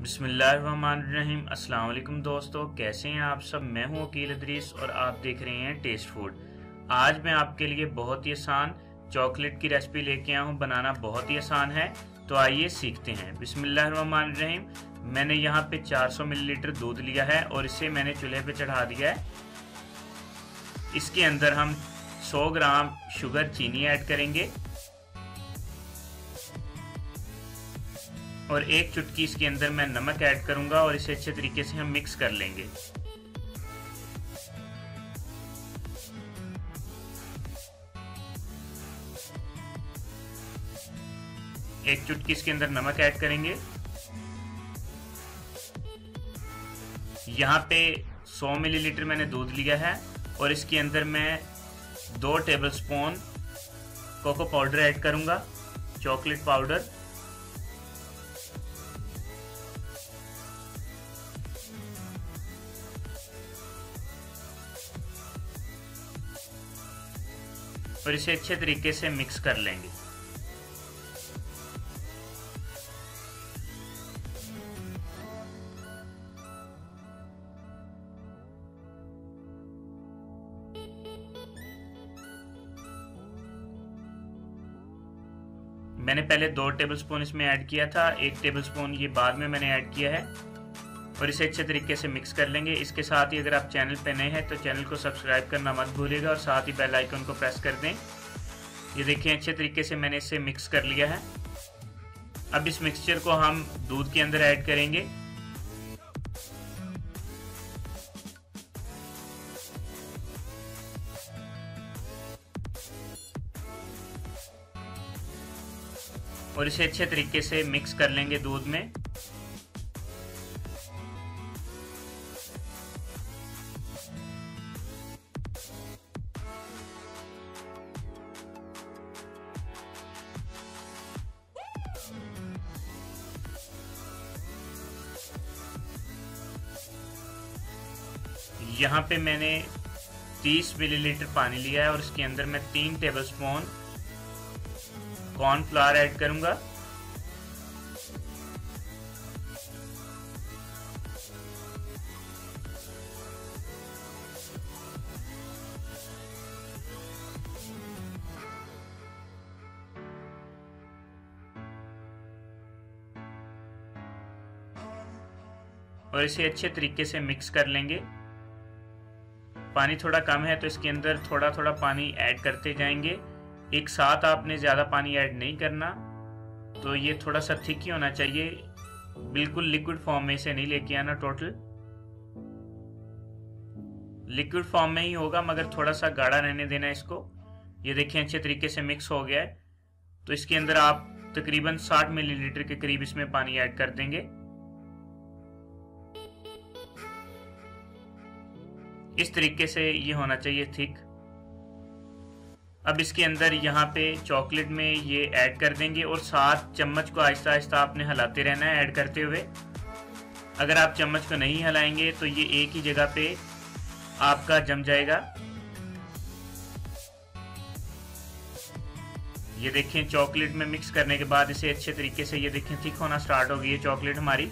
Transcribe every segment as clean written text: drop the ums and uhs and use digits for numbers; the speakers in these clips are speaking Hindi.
बिस्मिल्लाहिर्रहमानिर्रहीम। अस्सलाम वालेकुम दोस्तों, कैसे हैं आप सब। मैं हूं अकील इदरीस और आप देख रहे हैं टेस्ट फूड। आज मैं आपके लिए बहुत ही आसान चॉकलेट की रेसिपी लेके आया हूं। बनाना बहुत ही आसान है, तो आइए सीखते हैं। बिस्मिल्लाहिर्रहमानिर्रहीम। मैंने यहाँ पे 400 मिलीलीटर दूध लिया है और इसे मैंने चूल्हे पे चढ़ा दिया है। इसके अंदर हम 100 ग्राम शुगर चीनी ऐड करेंगे और एक चुटकी इसके अंदर मैं नमक ऐड करूंगा और इसे अच्छे तरीके से हम मिक्स कर लेंगे। एक चुटकी इसके अंदर नमक ऐड करेंगे। यहाँ पे 100 मिलीलीटर मैंने दूध लिया है और इसके अंदर मैं 2 टेबलस्पून कोको पाउडर ऐड करूंगा, चॉकलेट पाउडर। और इसे अच्छे तरीके से मिक्स कर लेंगे। मैंने पहले 2 टेबलस्पून इसमें ऐड किया था, 1 टेबलस्पून ये बाद में मैंने ऐड किया है और इसे अच्छे तरीके से मिक्स कर लेंगे। इसके साथ ही अगर आप चैनल पे नए हैं तो चैनल को सब्सक्राइब करना मत भूलिएगा और साथ ही बेल आइकन को प्रेस कर दें। ये देखिए अच्छे तरीके से मैंने इसे मिक्स कर लिया है। अब इस मिक्सचर को हम दूध के अंदर ऐड करेंगे। और इसे अच्छे तरीके से मिक्स कर लेंगे दूध में। यहाँ पे मैंने 30 मिलीलीटर पानी लिया है और इसके अंदर मैं 3 टेबलस्पून कॉर्नफ्लावर ऐड करूंगा। और इसे अच्छे तरीके से मिक्स कर लेंगे। पानी थोड़ा कम है तो इसके अंदर थोड़ा थोड़ा पानी ऐड करते जाएंगे। एक साथ आपने ज़्यादा पानी ऐड नहीं करना, तो ये थोड़ा सा थिक ही होना चाहिए, बिल्कुल लिक्विड फॉर्म में इसे नहीं लेके आना। टोटल लिक्विड फॉर्म में ही होगा मगर थोड़ा सा गाढ़ा रहने देना इसको। ये देखिए अच्छे तरीके से मिक्स हो गया है। तो इसके अंदर आप तकरीबन 60 मिलीलीटर के करीब इसमें पानी ऐड कर देंगे। इस तरीके से ये होना चाहिए थिक। अब इसके अंदर यहाँ पे चॉकलेट में ये ऐड कर देंगे और साथ चम्मच को आहिस्ता आहिस्ता आपने हिलाते रहना है ऐड करते हुए। अगर आप चम्मच को नहीं हिलाएंगे तो ये एक ही जगह पे आपका जम जाएगा। ये देखें चॉकलेट में मिक्स करने के बाद इसे अच्छे तरीके से ये देखें थिक होना स्टार्ट हो गई है। चॉकलेट हमारी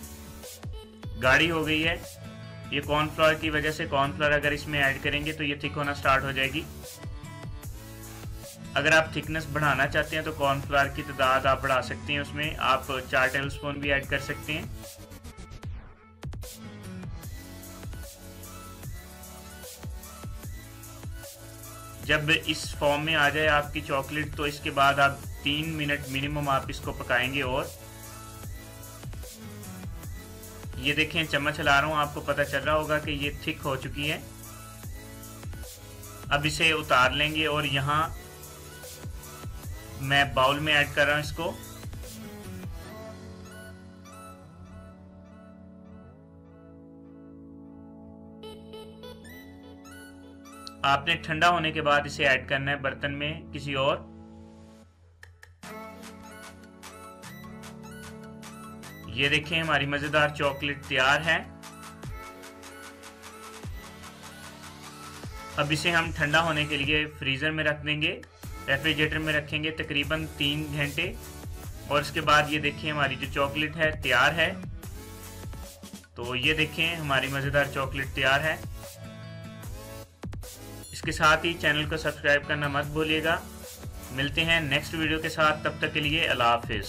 गाढ़ी हो गई है। ये कॉर्नफ्लावर की वजह से, कॉर्नफ्लावर अगर इसमें ऐड करेंगे तो ये थिक होना स्टार्ट हो जाएगी। अगर आप थिकनेस बढ़ाना चाहते हैं तो कॉर्नफ्लावर की तादाद आप बढ़ा सकते हैं, उसमें आप 4 टेबलस्पून भी ऐड कर सकते हैं। जब इस फॉर्म में आ जाए आपकी चॉकलेट तो इसके बाद आप 3 मिनट मिनिमम आप इसको पकाएंगे। और ये देखें चम्मच हिला रहा हूं, आपको पता चल रहा होगा कि ये थिक हो चुकी है। अब इसे उतार लेंगे और यहाँ मैं बाउल में ऐड कर रहा हूं इसको। आपने ठंडा होने के बाद इसे ऐड करना है बर्तन में किसी और। ये देखें हमारी मजेदार चॉकलेट तैयार है। अब इसे हम ठंडा होने के लिए फ्रीजर में रख देंगे, रेफ्रिजरेटर में रखेंगे तकरीबन 3 घंटे। और इसके बाद ये देखिए हमारी जो चॉकलेट है तैयार है। तो ये देखें हमारी मज़ेदार चॉकलेट तैयार है। इसके साथ ही चैनल को सब्सक्राइब करना मत भूलिएगा। मिलते हैं नेक्स्ट वीडियो के साथ, तब तक के लिए अल्लाह हाफिज़।